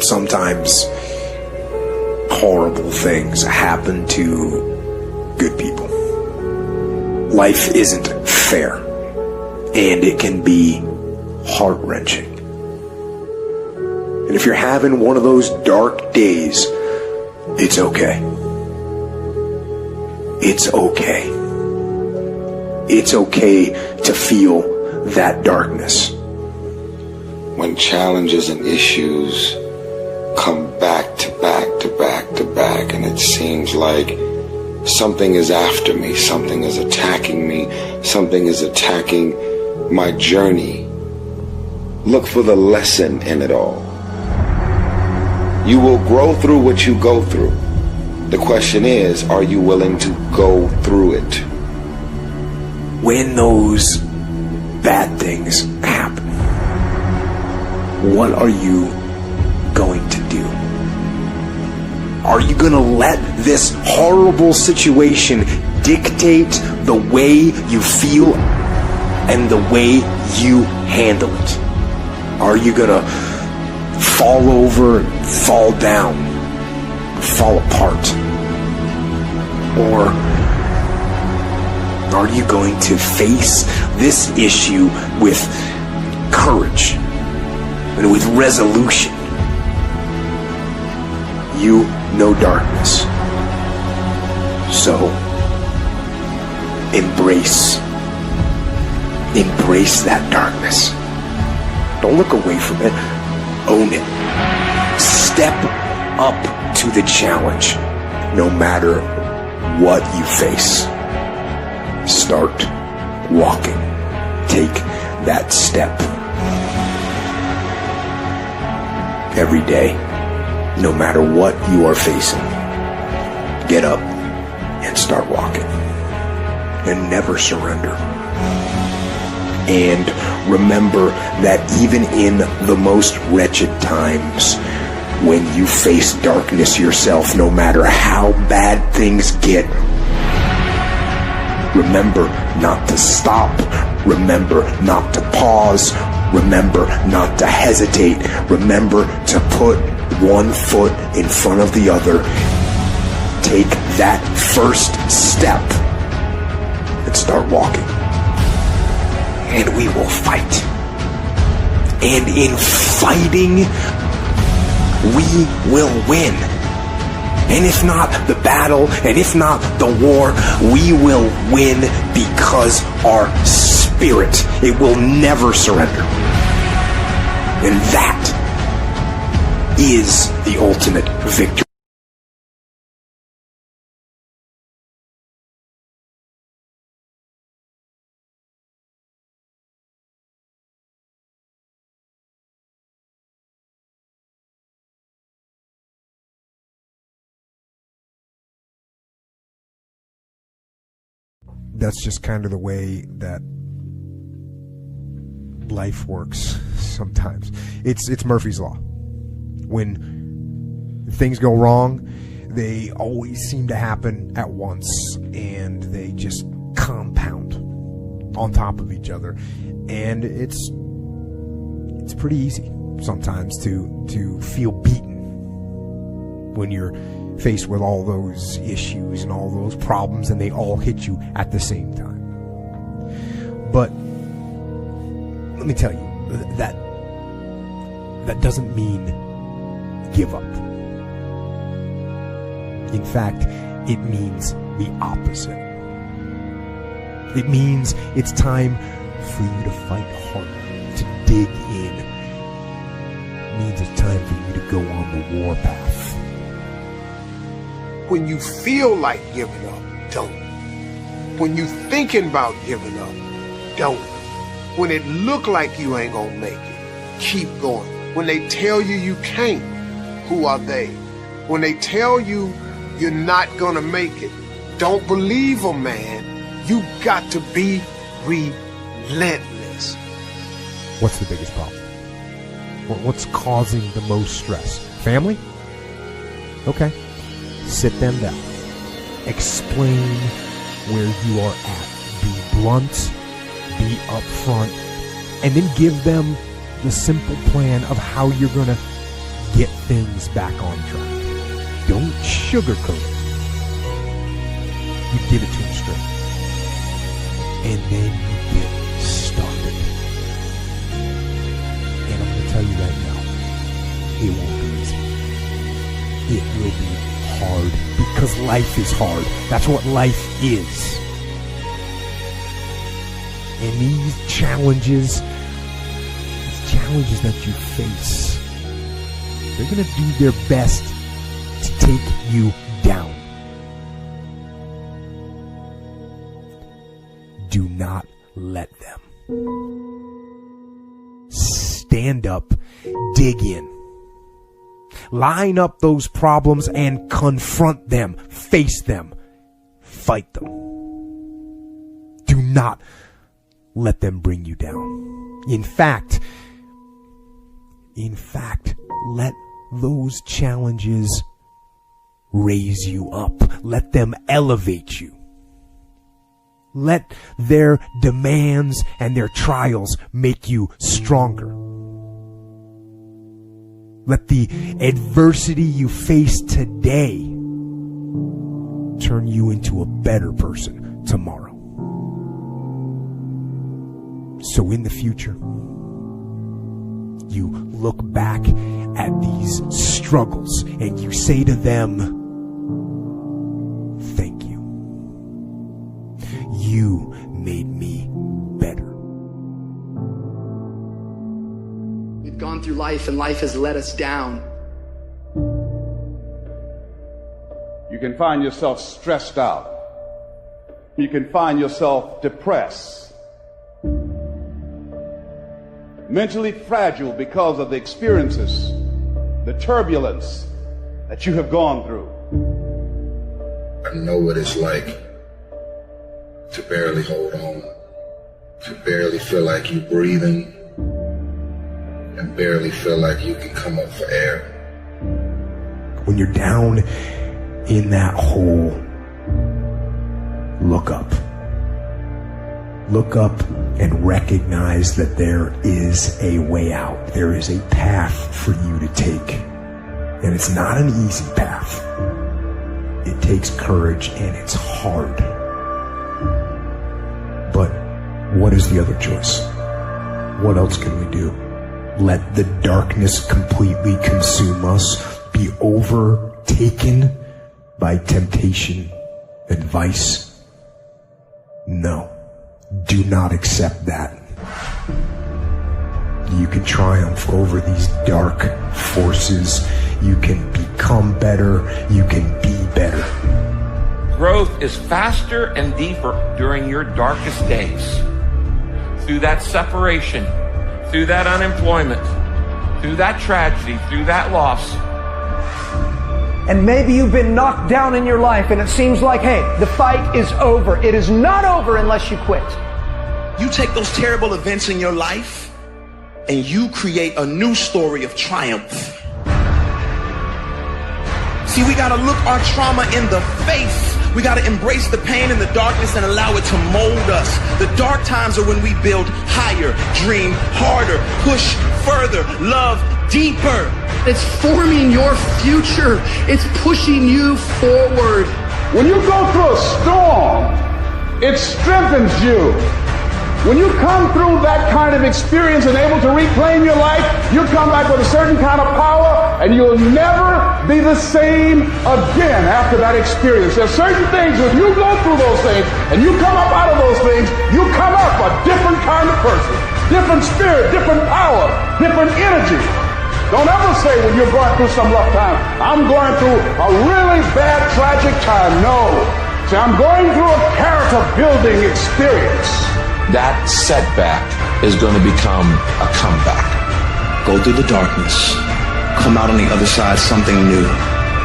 sometimes horrible things happen to good people. Life isn't fair, and it can be heart-wrenching. And if you're having one of those dark days, it's okay. It's okay. It's okay to feel that darkness. When challenges and issues come back to back to back to back, and it seems like something is after me, something is attacking me, something is attacking my journey, look for the lesson in it all. You will grow through what you go through. The question is, are you willing to go through it? When those bad things happen, what are you going to do? Are you going to let this horrible situation dictate the way you feel and the way you handle it? Are you going to fall over, fall down, fall apart? Or are you going to face this issue with courage and with resolution? You know darkness, so embrace that darkness. Don't look away from it. Own it. Step up to the challenge, no matter what you face. Start walking. Take that step. Every day, no matter what you are facing, get up and start walking. And never surrender. And remember that even in the most wretched times, when you face darkness yourself, no matter how bad things get, remember not to stop. Remember not to pause. Remember not to hesitate. Remember to put one foot in front of the other. Take that first step and start walking. And we will fight. And in fighting, we will win. And if not the battle, and if not the war, we will win because our spirit, it will never surrender. And that is the ultimate victory. That's just kind of the way that life works sometimes. It's Murphy's Law. When things go wrong, they always seem to happen at once, and they just compound on top of each other. And it's pretty easy sometimes to feel beaten when you're faced with all those issues and all those problems, and they all hit you at the same time. But let me tell you, that doesn't mean give up. In fact, it means the opposite. It means it's time for you to fight harder, to dig in. It means it's time for you to go on the war path. When you feel like giving up, don't. When you thinking about giving up, don't. When it look like you ain't gonna make it, keep going. When they tell you you can't, who are they? When they tell you you're not gonna make it, don't believe them, man. You got to be relentless. What's the biggest problem? What's causing the most stress? Family? Okay. Sit them down. Explain where you are at. Be blunt. Be upfront. And then give them the simple plan of how you're going to get things back on track. Don't sugarcoat it. You give it to him straight. And then you get started. And I'm going to tell you right now, it won't be easy. It will be hard because life is hard. That's what life is. And these challenges that you face, they're going to do their best to take you down. Do not let them. Stand up, dig in. Line up those problems and confront them. Face them. Fight them. Do not let them bring you down. In fact, let those challenges raise you up. Let them elevate you. Let their demands and their trials make you stronger. Let the adversity you face today turn you into a better person tomorrow. So in the future, you look back at these struggles and you say to them, thank you. You made me better. We've gone through life and life has let us down. You can find yourself stressed out. You can find yourself depressed. Mentally fragile because of the experiences, the turbulence that you have gone through. I know what it's like to barely hold on, to barely feel like you're breathing, and barely feel like you can come up for air. When you're down in that hole, look up. Look up and recognize that there is a way out. There is a path for you to take. And it's not an easy path. It takes courage and it's hard. But what is the other choice? What else can we do? Let the darkness completely consume us? Be overtaken by temptation and vice? No. Do not accept that. You can triumph over these dark forces. You can become better. You can be better. Growth is faster and deeper during your darkest days. Through that separation, through that unemployment, through that tragedy, through that loss. And maybe you've been knocked down in your life and it seems like, hey, the fight is over. It is not over unless you quit. You take those terrible events in your life and you create a new story of triumph. See, we gotta look our trauma in the face. We gotta embrace the pain and the darkness and allow it to mold us. The dark times are when we build higher, dream harder, push further, love deeper. It's forming your future. It's pushing you forward. When you go through a storm, it strengthens you. When you come through that kind of experience and able to reclaim your life, you come back with a certain kind of power and you'll never be the same again after that experience. There's certain things, when you go through those things and you come up out of those things, you come up a different kind of person, different spirit, different power, different energy. Don't ever say when you're going through some rough time, I'm going through a really bad, tragic time. No. See, I'm going through a character building experience. That setback is going to become a comeback. Go through the darkness, come out on the other side something new,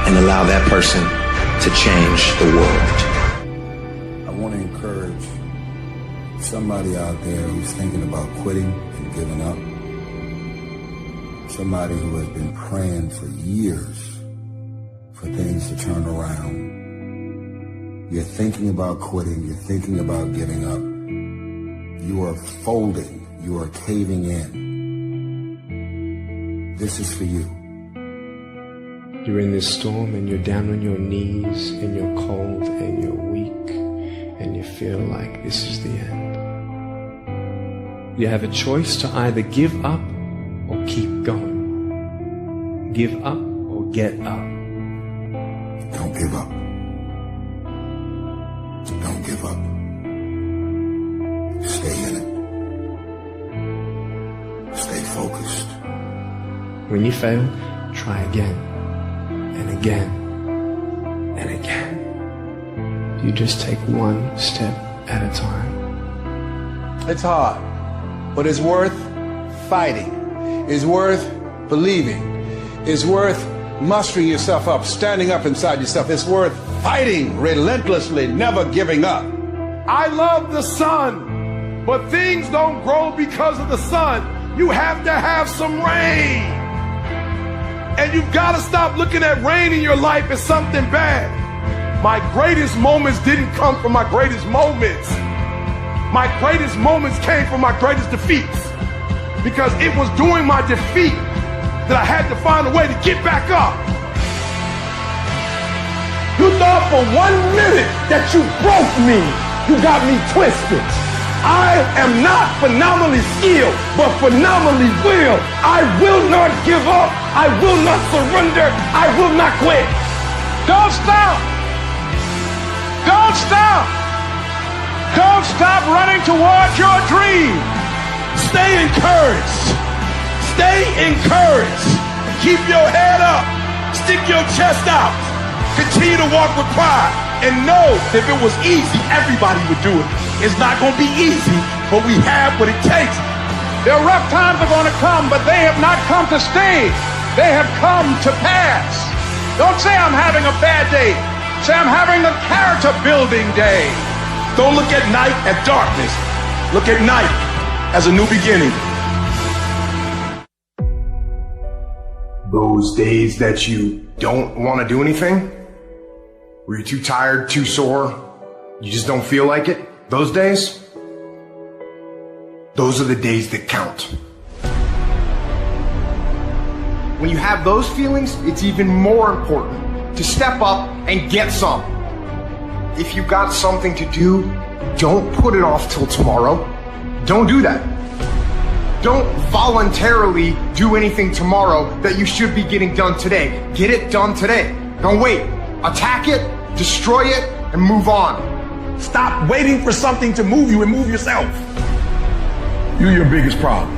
and allow that person to change the world. I want to encourage somebody out there who's thinking about quitting and giving up. Somebody who has been praying for years for things to turn around. You're thinking about quitting, you're thinking about giving up. You are folding, you are caving in. This is for you. You're in this storm and you're down on your knees and you're cold and you're weak and you feel like this is the end. You have a choice to either give up or keep going. Give up or get up. Don't give up. Don't give up. Stay in it. Stay focused. When you fail, try again and again and again. You just take one step at a time. It's hard, but it's worth fighting. It's worth believing. It's worth mustering yourself up, standing up inside yourself. It's worth fighting relentlessly, never giving up. I love the sun, but things don't grow because of the sun. You have to have some rain. And you've got to stop looking at rain in your life as something bad. My greatest moments didn't come from my greatest moments. My greatest moments came from my greatest defeats. Because it was during my defeat that I had to find a way to get back up. You thought for 1 minute that you broke me. You got me twisted. I am not phenomenally skilled, but phenomenally willed. I will not give up. I will not surrender. I will not quit. Don't stop. Don't stop. Don't stop running towards your dream. Stay encouraged. Stay encouraged. Keep your head up. Stick your chest out. Continue to walk with pride. And know if it was easy, everybody would do it. It's not going to be easy, but we have what it takes. Their rough times are going to come, but they have not come to stay. They have come to pass. Don't say I'm having a bad day. Say I'm having a character building day. Don't look at night as darkness. Look at night as a new beginning. Those days that you don't want to do anything, where you're too tired, too sore, you just don't feel like it, those days, those are the days that count. When you have those feelings, it's even more important to step up and get some. If you got something to do, don't put it off till tomorrow. Don't do that. Don't voluntarily do anything tomorrow that you should be getting done today. Get it done today. Don't wait. Attack it, destroy it, and move on. Stop waiting for something to move you and move yourself. You're your biggest problem.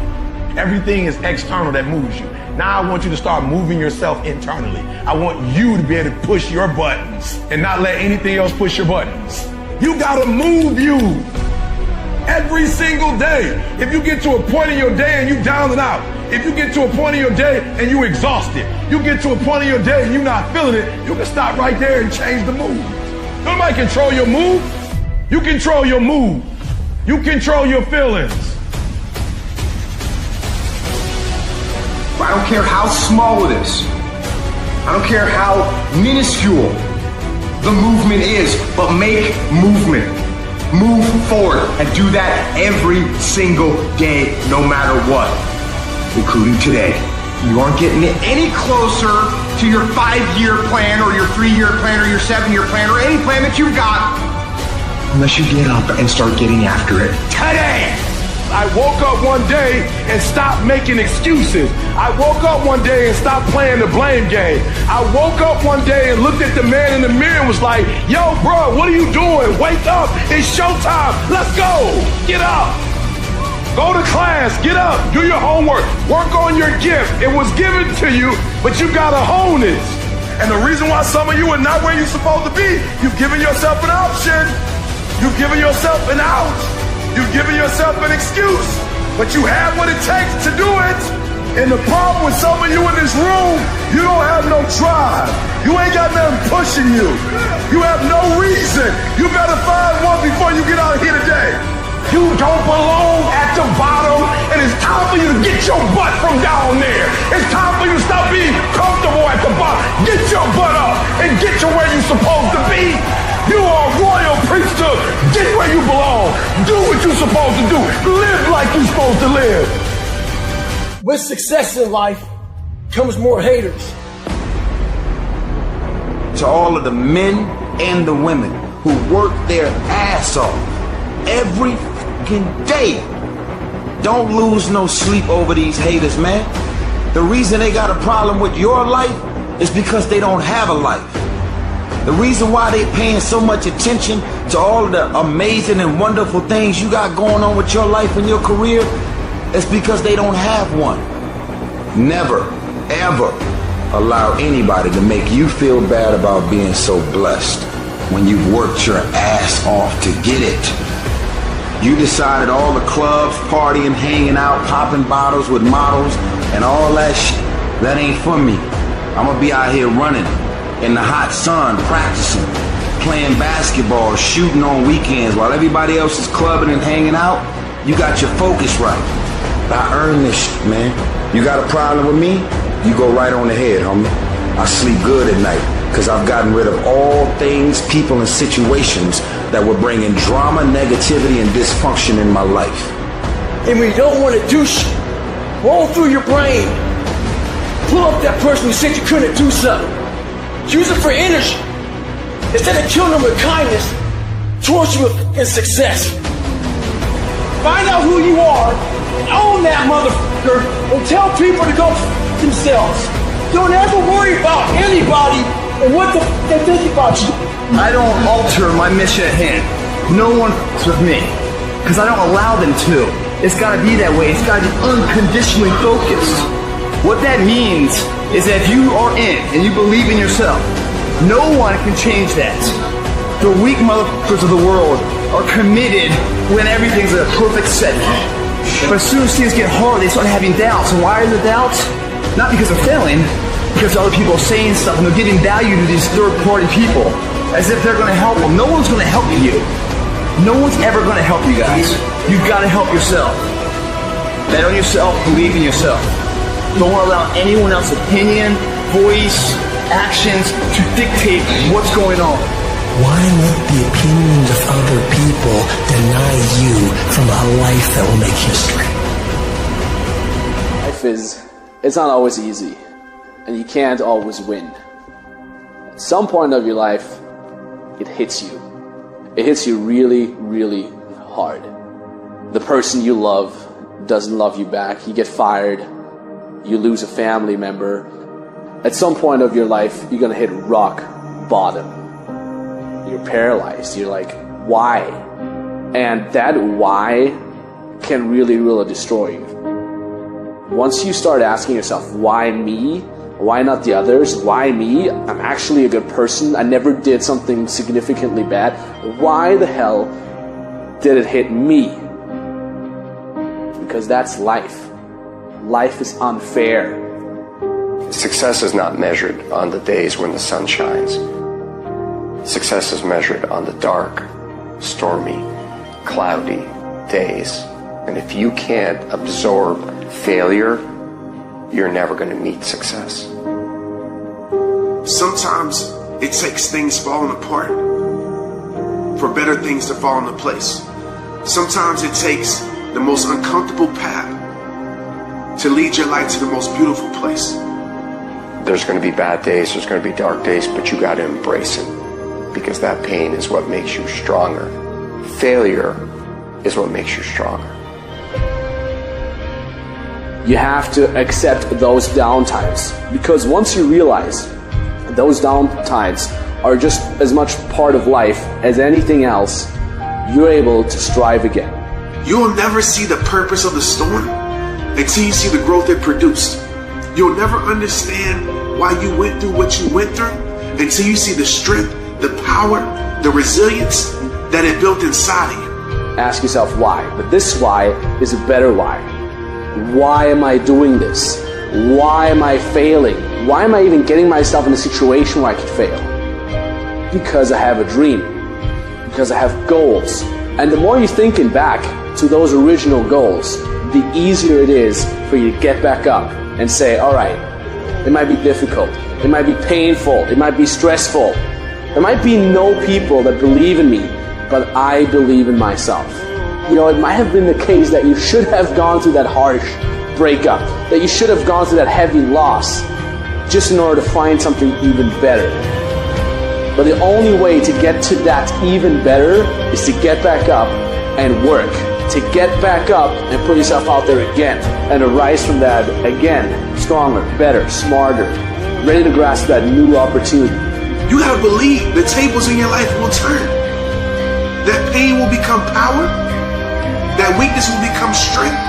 Everything is external that moves you. Now I want you to start moving yourself internally. I want you to be able to push your buttons and not let anything else push your buttons. You gotta move you every single day. If you get to a point in your day and you down and out, if you get to a point in your day and you exhausted, you get to a point in your day and you're not feeling it, you can stop right there and change the mood. Nobody control your mood. You control your mood. You control your feelings. I don't care how small it is. I don't care how minuscule the movement is, but make movement. Move forward and do that every single day, no matter what, including today. You aren't getting any closer to your 5-year plan or your 3-year plan or your 7-year plan or any plan that you've got unless you get up and start getting after it today. I woke up one day and stopped making excuses. I woke up one day and stopped playing the blame game. I woke up one day and looked at the man in the mirror and was like, yo, bro, what are you doing? Wake up. It's showtime. Let's go. Get up. Go to class. Get up. Do your homework. Work on your gift. It was given to you, but you got to hone it. And the reason why some of you are not where you're supposed to be, you've given yourself an option. You've given yourself an out. You've given yourself an excuse, but you have what it takes to do it. And the problem with some of you in this room, you don't have no drive. You ain't got nothing pushing you. You have no reason. You better find one before you get out here today. You don't belong at the bottom, and it's time for you to get your butt from down there. It's time for you to stop being comfortable at the bottom. Get your butt up and get to where you're supposed to be. You are royal priesthood. Get where you belong. Do what you're supposed to do. Live like you're supposed to live. With success in life comes more haters. to all of the men and the women who work their ass off every fucking day. Don't lose no sleep over these haters, man. The reason they got a problem with your life is because they don't have a life. The reason why they paying so much attention to all of the amazing and wonderful things you got going on with your life and your career is because they don't have one. Never, ever allow anybody to make you feel bad about being so blessed when you've worked your ass off to get it. You decided all the clubs, partying, hanging out, popping bottles with models, and all that shit, that ain't for me. I'm gonna be out here running in the hot sun, practicing, playing basketball, shooting on weekends while everybody else is clubbing and hanging out. You got your focus right. I earned this shit, man. You got a problem with me? You go right on ahead, homie. I sleep good at night because I've gotten rid of all things, people, and situations that were bringing drama, negativity, and dysfunction in my life. And when you don't want to do shit, roll through your brain. Pull up that person who said you couldn't do something. Use it for energy. Instead of killing them with kindness, torch you with success. Find out who you are, own that motherfucker, and tell people to go themselves. Don't ever worry about anybody and what the they think about you. I don't alter my mission at hand. No one with me, because I don't allow them to. It's got to be that way. It's got to be unconditionally focused. What that means is that if you are in and you believe in yourself, no one can change that. The weak motherfuckers of the world are committed when everything's a perfect setting. But as soon as things get hard, they start having doubts. And why are the doubts? Not because they're failing, because other people are saying stuff and they're giving value to these third-party people as if they're going to help them. No one's going to help you. No one's ever going to help you guys. You've got to help yourself. Bet on yourself, believe in yourself. Don't allow anyone else's opinion, voice, actions to dictate what's going on. Why let the opinions of other people deny you from a life that will make history? It's not always easy, and you can't always win. At some point of your life, it hits you. It hits you really, really hard. The person you love doesn't love you back. You get fired. You lose a family member. At some point of your life, you're going to hit rock bottom. You're paralyzed. You're like, why? And that why can really, really destroy you. Once you start asking yourself, why me? Why not the others? Why me? I'm actually a good person. I never did something significantly bad. Why the hell did it hit me? Because that's life. Life is unfair. Success is not measured on the days when the sun shines. Success is measured on the dark, stormy, cloudy days. And if you can't absorb failure, you're never going to meet success. Sometimes it takes things falling apart for better things to fall into place. Sometimes it takes the most uncomfortable path to lead your life to the most beautiful place. There's going to be bad days, there's going to be dark days, but you got to embrace it, because that pain is what makes you stronger. Failure is what makes you stronger. You have to accept those down times, because once you realize those down times are just as much part of life as anything else, you're able to strive again. You'll never see the purpose of the storm until you see the growth it produced. You'll never understand why you went through what you went through until you see the strength, the power, the resilience that it built inside of you. Ask yourself why, but this why is a better why. Why am I doing this? Why am I failing? Why am I even getting myself in a situation where I could fail? Because I have a dream. Because I have goals. And the more you're thinking back to those original goals, the easier it is for you to get back up and say, all right, it might be difficult. It might be painful. It might be stressful. There might be no people that believe in me, but I believe in myself. You know, it might have been the case that you should have gone through that harsh breakup, that you should have gone through that heavy loss, just in order to find something even better. But the only way to get to that even better is to get back up and work. To get back up and put yourself out there again and to rise from that again, stronger, better, smarter, ready to grasp that new opportunity. You gotta believe the tables in your life will turn. That pain will become power, that weakness will become strength,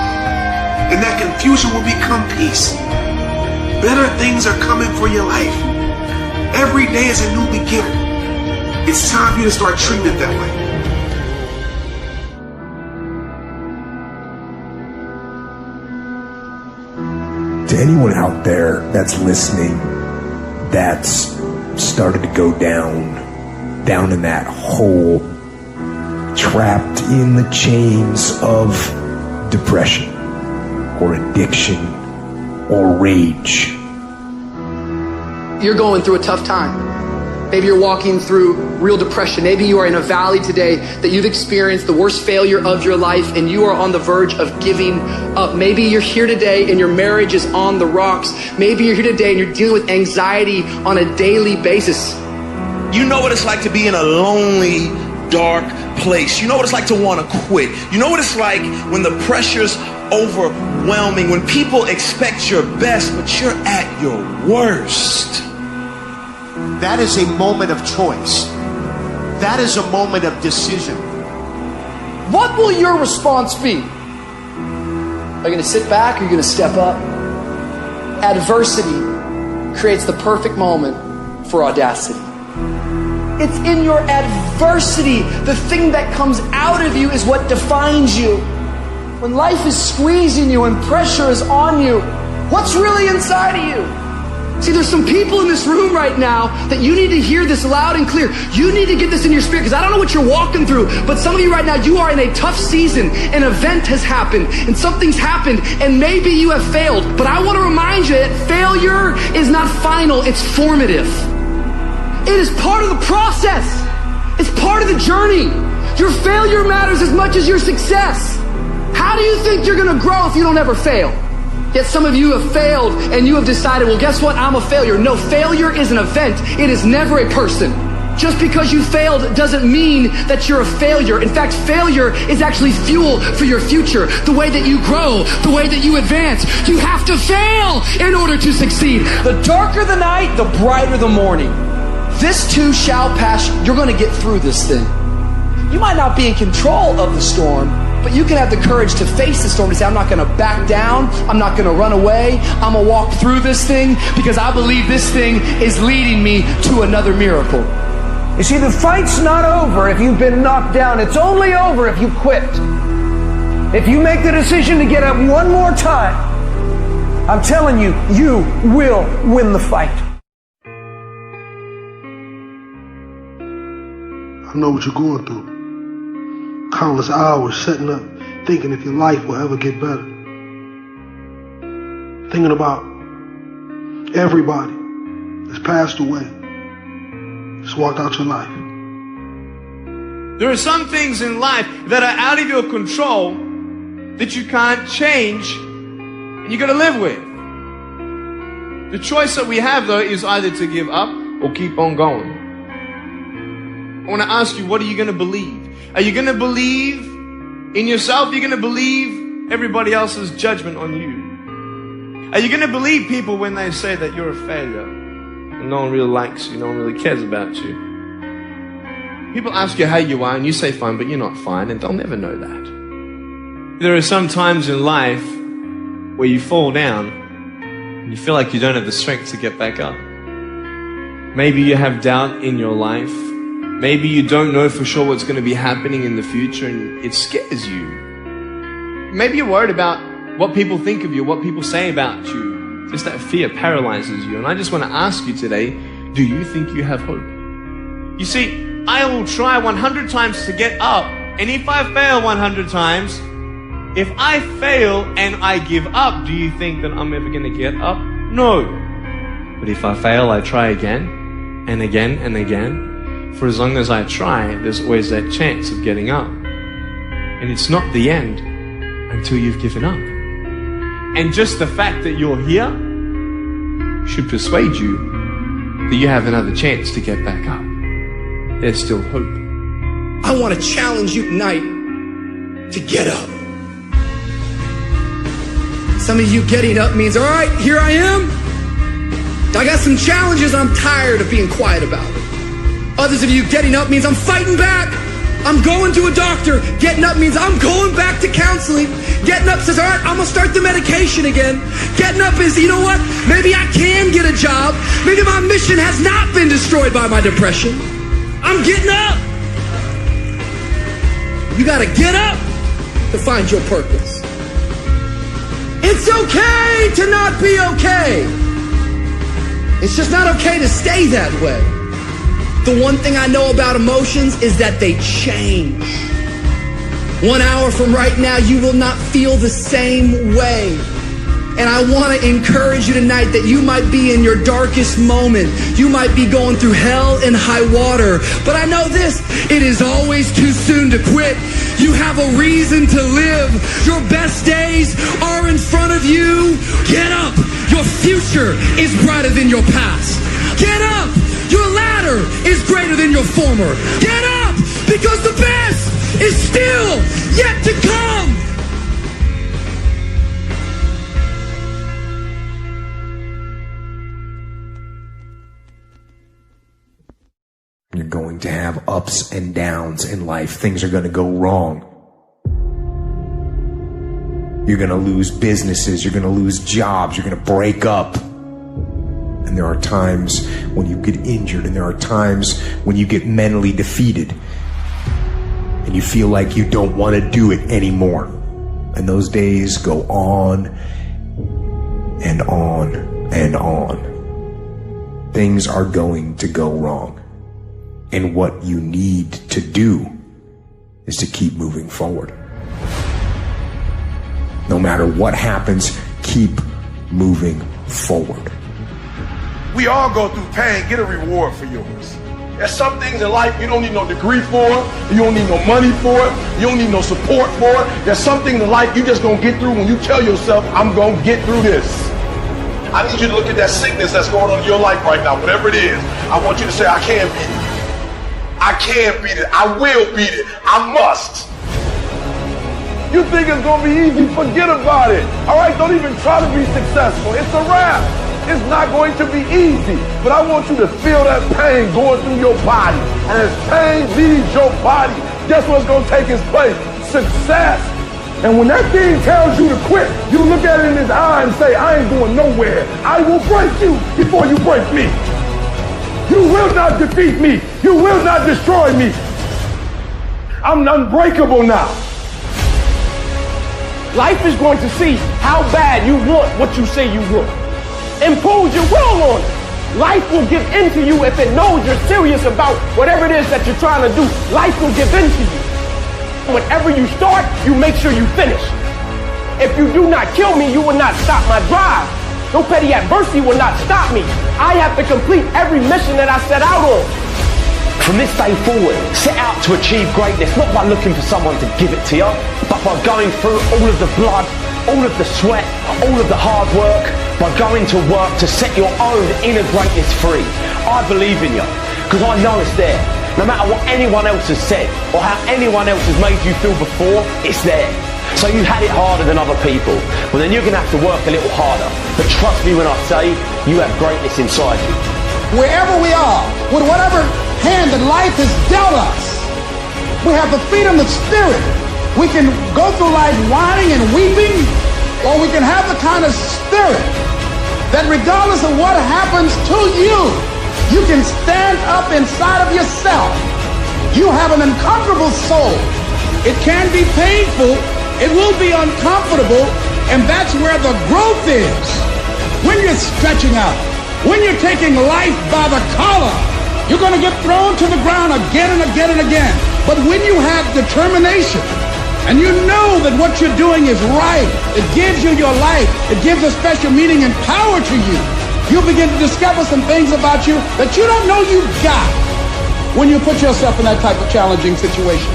and that confusion will become peace. Better things are coming for your life. Every day is a new beginning. It's time for you to start treating it that way. To anyone out there that's listening that's started to go down in that hole, trapped in the chains of depression or addiction or rage. You're going through a tough time. Maybe you're walking through real depression. Maybe you are in a valley today that you've experienced the worst failure of your life and you are on the verge of giving up. Maybe you're here today and your marriage is on the rocks. Maybe you're here today and you're dealing with anxiety on a daily basis. You know what it's like to be in a lonely, dark place. You know what it's like to want to quit. You know what it's like when the pressure's overwhelming, when people expect your best, but you're at your worst. That is a moment of choice. That is a moment of decision. What will your response be? Are you going to sit back or are you going to step up? Adversity creates the perfect moment for audacity. It's in your adversity. The thing that comes out of you is what defines you. When life is squeezing you and pressure is on you, what's really inside of you? See, there's some people in this room right now that you need to hear this loud and clear. You need to get this in your spirit because I don't know what you're walking through, but some of you right now, you are in a tough season. An event has happened and something's happened and maybe you have failed. But I want to remind you that failure is not final, it's formative. It is part of the process. It's part of the journey. Your failure matters as much as your success. How do you think you're going to grow if you don't ever fail? Yet some of you have failed and you have decided, well, guess what? I'm a failure. No, failure is an event. It is never a person. Just because you failed doesn't mean that you're a failure. In fact, failure is actually fuel for your future. The way that you grow, the way that you advance. You have to fail in order to succeed. The darker the night, the brighter the morning. This too shall pass. You're going to get through this thing. You might not be in control of the storm, but you can have the courage to face the storm and say, I'm not going to back down. I'm not going to run away. I'm going to walk through this thing because I believe this thing is leading me to another miracle. You see, the fight's not over if you've been knocked down. It's only over if you quit. If you make the decision to get up one more time, I'm telling you, you will win the fight. I know what you're going through. Countless hours setting up, thinking if your life will ever get better. Thinking about everybody that's passed away, just walked out your life. There are some things in life that are out of your control that you can't change and you got to live with. The choice that we have, though, is either to give up or keep on going. I want to ask you, what are you going to believe? Are you going to believe in yourself? Are you going to believe everybody else's judgment on you? Are you going to believe people when they say that you're a failure and no one really likes you, no one really cares about you? People ask you how you are and you say fine, but you're not fine, and they'll never know that. There are some times in life where you fall down and you feel like you don't have the strength to get back up. Maybe you have doubt in your life. Maybe you don't know for sure what's going to be happening in the future and it scares you. Maybe you're worried about what people think of you, what people say about you. Just that fear paralyzes you. And I just want to ask you today, do you think you have hope? You see, I will try 100 times to get up, and if I fail 100 times, if I fail and I give up, do you think that I'm ever going to get up? No. But if I fail, I try again and again and again. For as long as I try, there's always that chance of getting up. And it's not the end until you've given up. And just the fact that you're here should persuade you that you have another chance to get back up. there's still hope. I want to challenge you tonight to get up. Some of you getting up means, all right, here I am. I got some challenges I'm tired of being quiet about. Others of you getting up means I'm fighting back. I'm going to a doctor. Getting up means I'm going back to counseling. Getting up says, all right, I'm going to start the medication again. Getting up is, you know what? Maybe I can get a job. Maybe my mission has not been destroyed by my depression. I'm getting up. You got to get up to find your purpose. It's okay to not be okay. It's just not okay to stay that way. The one thing I know about emotions is that they change. 1 hour from right now, you will not feel the same way. And I want to encourage you tonight that you might be in your darkest moment. You might be going through hell and high water. But I know this, it is always too soon to quit. You have a reason to live. Your best days are in front of you. Get up. Your future is brighter than your past. Get up. Your ladder is greater than your former. Get up, because the best is still yet to come. You're going to have ups and downs in life. Things are going to go wrong. You're going to lose businesses. You're going to lose jobs. You're going to break up. And there are times when you get injured, and there are times when you get mentally defeated and you feel like you don't want to do it anymore. And those days go on and on and on. Things are going to go wrong. And what you need to do is to keep moving forward. No matter what happens, keep moving forward. We all go through pain. Get a reward for yours. There's some things in life you don't need no degree for. You don't need no money for it. You don't need no support for it. There's something in life you just gonna get through when you tell yourself, I'm gonna get through this. I need you to look at that sickness that's going on in your life right now, whatever it is. I want you to say, I can beat it. I can beat it. I will beat it. I must. You think it's gonna be easy? Forget about it. All right, don't even try to be successful. It's a wrap. It's not going to be easy, but I want you to feel that pain going through your body. And as pain leaves your body, guess what's going to take its place? Success. And when that thing tells you to quit, you look at it in his eye and say, I ain't going nowhere. I will break you before you break me. You will not defeat me. You will not destroy me. I'm unbreakable now. Life is going to see how bad you want what you say you want. Impose your will on it. Life will give in to you if it knows you're serious about whatever it is that you're trying to do. Life will give in to you. Whenever you start, you make sure you finish. If you do not kill me, you will not stop my drive. No petty adversity will not stop me. I have to complete every mission that I set out on. From this day forward, set out to achieve greatness, not by looking for someone to give it to you, but by going through all of the blood, all of the sweat, all of the hard work, by going to work to set your own inner greatness free. I believe in you, because I know it's there. No matter what anyone else has said, or how anyone else has made you feel before, it's there. So you had it harder than other people, well then you're going to have to work a little harder. But trust me when I say, you have greatness inside you. Wherever we are, with whatever hand that life has dealt us, we have the freedom of spirit. We can go through life whining and weeping, or we can have the kind of spirit that regardless of what happens to you, you can stand up inside of yourself. You have an uncomfortable soul. It can be painful. It will be uncomfortable. And that's where the growth is. When you're stretching out, when you're taking life by the collar, you're going to get thrown to the ground again and again and again. But when you have determination, and you know that what you're doing is right, it gives you your life, it gives a special meaning and power to you, you'll begin to discover some things about you that you don't know you've got when you put yourself in that type of challenging situation.